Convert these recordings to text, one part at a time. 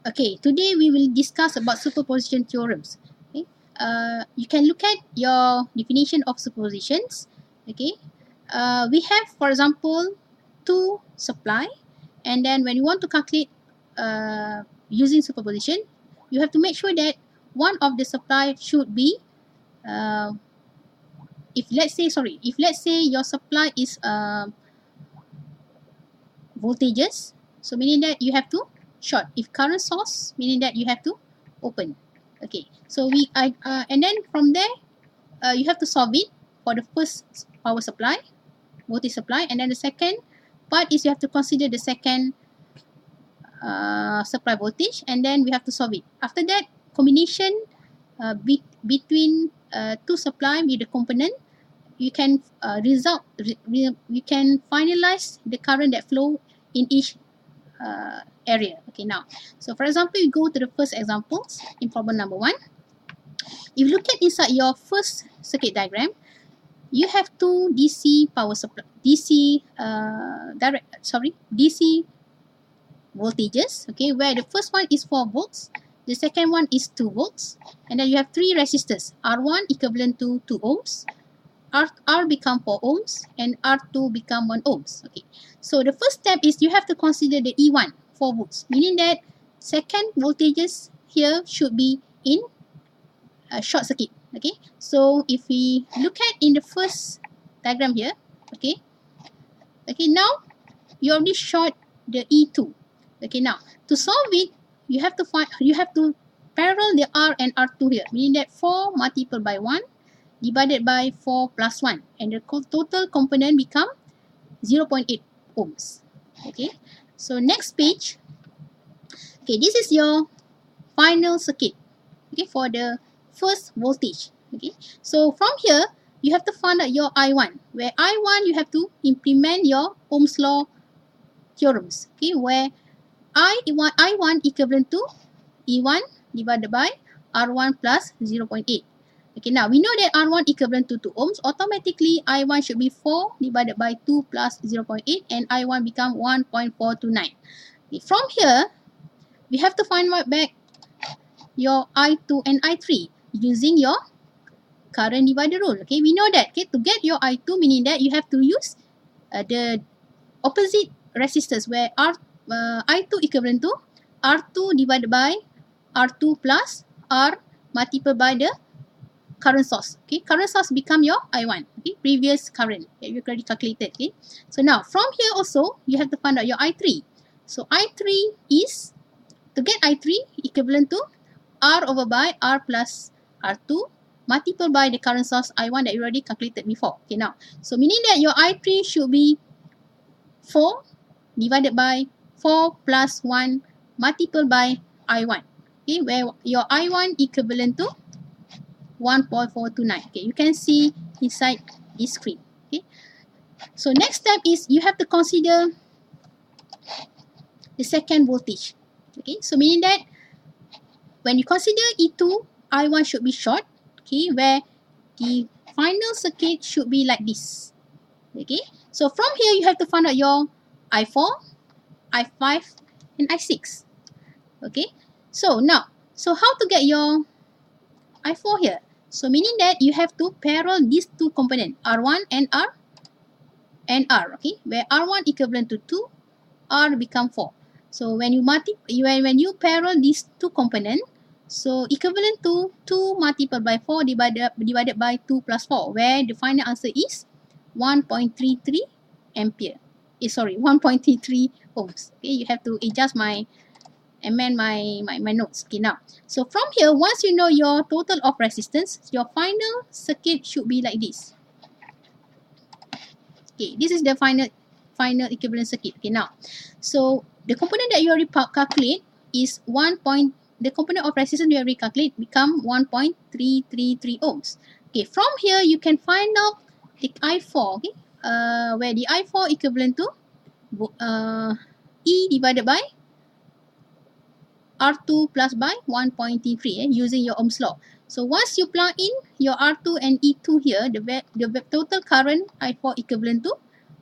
Okay, today we will discuss about superposition theorems. Okay, you can look at your definition of superpositions. Okay, we have, for example, two supply, and then when you want to calculate using superposition, you have to make sure that one of the supply should be if let's say your supply is voltages, so meaning that you have to short. If current source, meaning that you have to open. Okay, so and then from there you have to solve it for the first power supply, voltage supply, and then the second part is you have to consider the second supply voltage, and then we have to solve it. After that, combination between two supply with the component, you can you can finalize the current that flow in each area. Okay, now, so for example, you go to the first examples in problem number 1. If you look at inside your first circuit diagram, you have two DC power supply, DC DC voltages. Okay, where the first one is 4 volts, the second one is 2 volts, and then you have 3 resistors. R1 equivalent to 2 ohms, R become 4 ohms, and R2 become 1 ohms. Okay, so the first step is you have to consider the E1, 4 volts, meaning that second voltages here should be in a short circuit. Okay, so if we look at in the first diagram here, okay, now you already short the E2. Okay, now to solve it, you have to parallel the R and R2 here, meaning that 4 multiplied by 1 divided by 4 plus 1, and the total component become 0.8 ohms. Okay, so next page. Okay, this is your final circuit, okay, for the first voltage. Okay, so from here you have to find out your I1, where I1 you have to implement your Ohm's law theorems. Okay, where I1 equivalent to E1 divided by R1 plus 0.8. Okay, now we know that R1 equivalent to 2 ohms. Automatically, I1 should be 4 divided by 2 plus 0.8, and I1 become 1.429. Okay, from here, we have to find out back your I2 and I3 using your current divider rule. Okay, we know that. Okay, to get your I2, meaning that you have to use the opposite resistors, where I2 equivalent to R2 divided by R2 plus R multiplied by the current source. Okay, current source become your I1. Okay, previous current that you already calculated. Okay, so now from here also you have to find out your I3. So I3 is, to get I3 equivalent to R over by R plus R2 multiplied by the current source I1 that you already calculated before. Okay, now, so meaning that your I3 should be 4 divided by 4 plus 1 multiplied by I1. Okay, where your I1 equivalent to 1.429. Okay, you can see inside this screen. Okay, so next step is you have to consider the second voltage. Okay, so meaning that when you consider E2, I1 should be short. Okay, where the final circuit should be like this. Okay, so from here you have to find out your I4, I5, and I6. Okay, so now, so how to get your I4 here? So meaning that you have to parallel these two components, R1 and R, okay, where R1 equivalent to 2, R become 4. So when you parallel these two components, so equivalent to 2 multiplied by 4 divided by 2 plus 4, where the final answer is 1.33 ampere. 1.33 ohms. Okay, you have to amend my notes. Okay, now, so from here, once you know your total of resistance, your final circuit should be like this. Okay, this is the final equivalent circuit. Okay, now, so the component that you already calculate is the component of resistance you already calculate become 1.333 ohms. Okay, from here you can find out the I4. Okay, where the I4 equivalent to E divided by R2 plus by 1.33 using your Ohm's law. So once you plug in your R2 and E2 here, the total current I4 equivalent to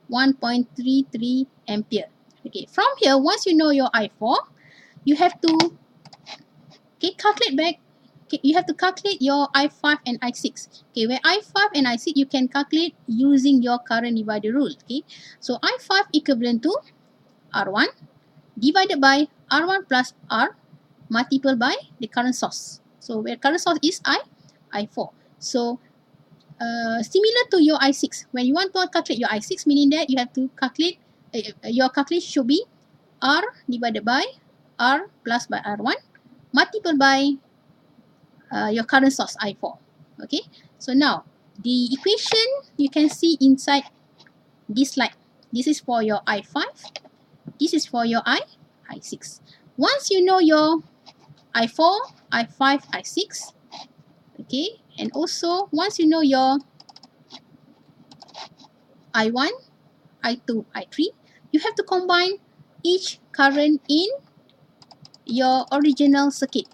1.33 ampere. Okay, from here, once you know your I4, you have to Okay, calculate back. Okay, you have to calculate your I5 and I6. Okay, where I5 and I6 you can calculate using your current divider rule. Okay, so I5 equivalent to R1 divided by R1 plus R multiplied by the current source. So where current source is I4. So similar to your I6, when you want to calculate your I6, meaning that you have to calculate, your calculation should be R divided by R plus by R1 multiplied by your current source I4. Okay, so now the equation you can see inside this slide. This is for your I5, this is for your I6. Once you know your I4, I5, I6, okay, and also once you know your I1, I2, I3, you have to combine each current in your original circuit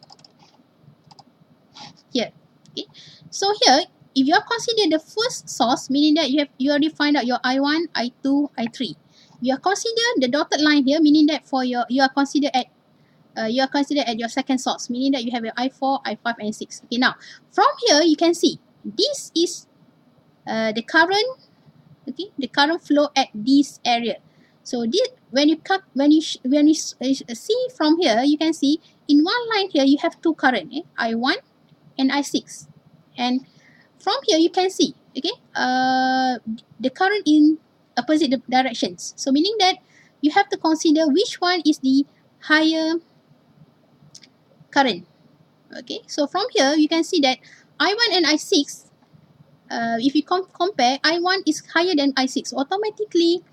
here. Okay, so here if you are consider the first source, meaning that you already find out your I1, I2, I3. You are consider the dotted line here, meaning that for your you are considered at your second source, meaning that you have your I4, I5, and 6. Okay, now from here you can see this is the current, okay, the current flow at this area. So this when you see from here, you can see in one line here you have two current, I1 and I6, and from here you can see, okay, the current in opposite directions. So meaning that you have to consider which one is the higher current. Okay, so from here you can see that I1 and I6, if you compare, I1 is higher than I6. Automatically,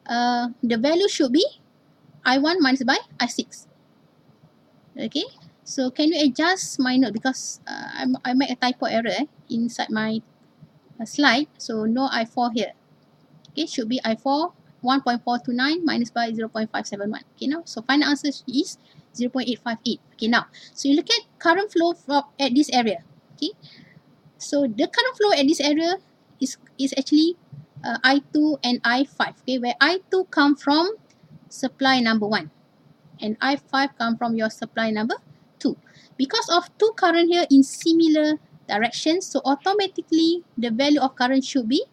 the value should be I1 minus by I6. Okay, so can you adjust my note, because I made a typo error inside my slide. So no I4 here. Okay, should be I4 1.429 minus by 0.571. Okay, now so final answer is 0.858. Okay, now so you look at current flow from at this area. Okay, so the current flow at this area is actually I2 and I5. Okay, where I2 come from supply number 1 and I5 come from your supply number 2. Because of two current here in similar directions, so automatically the value of current should be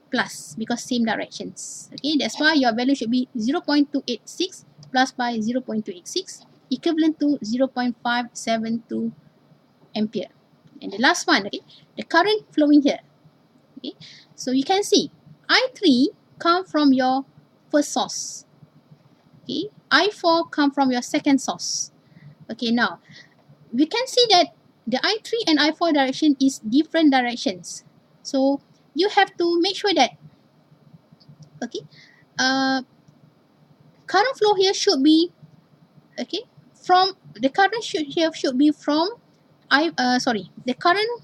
plus because same directions. Okay, that's why your value should be 0.286 plus by 0.286 equivalent to 0.572 ampere. And the last one, okay, the current flowing here. Okay, so you can see I3 come from your first source. Okay, I4 come from your second source. Okay, now we can see that the I3 and I4 direction is different directions. So you have to make sure that, okay, current flow here should be, okay, from the current should be from the current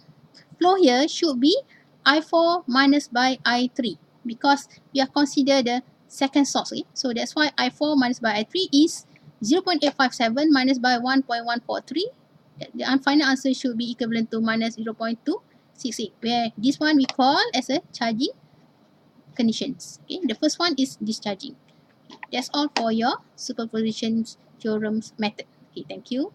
flow here should be I4 minus by I3 because we are consider the second source. Okay? So that's why I4 minus by I3 is 0.857 minus by 1.143. The final answer should be equivalent to minus 0.268, where this one we call as a charging conditions. Okay? The first one is discharging. Okay, that's all for your superposition theorems method. Okay, thank you.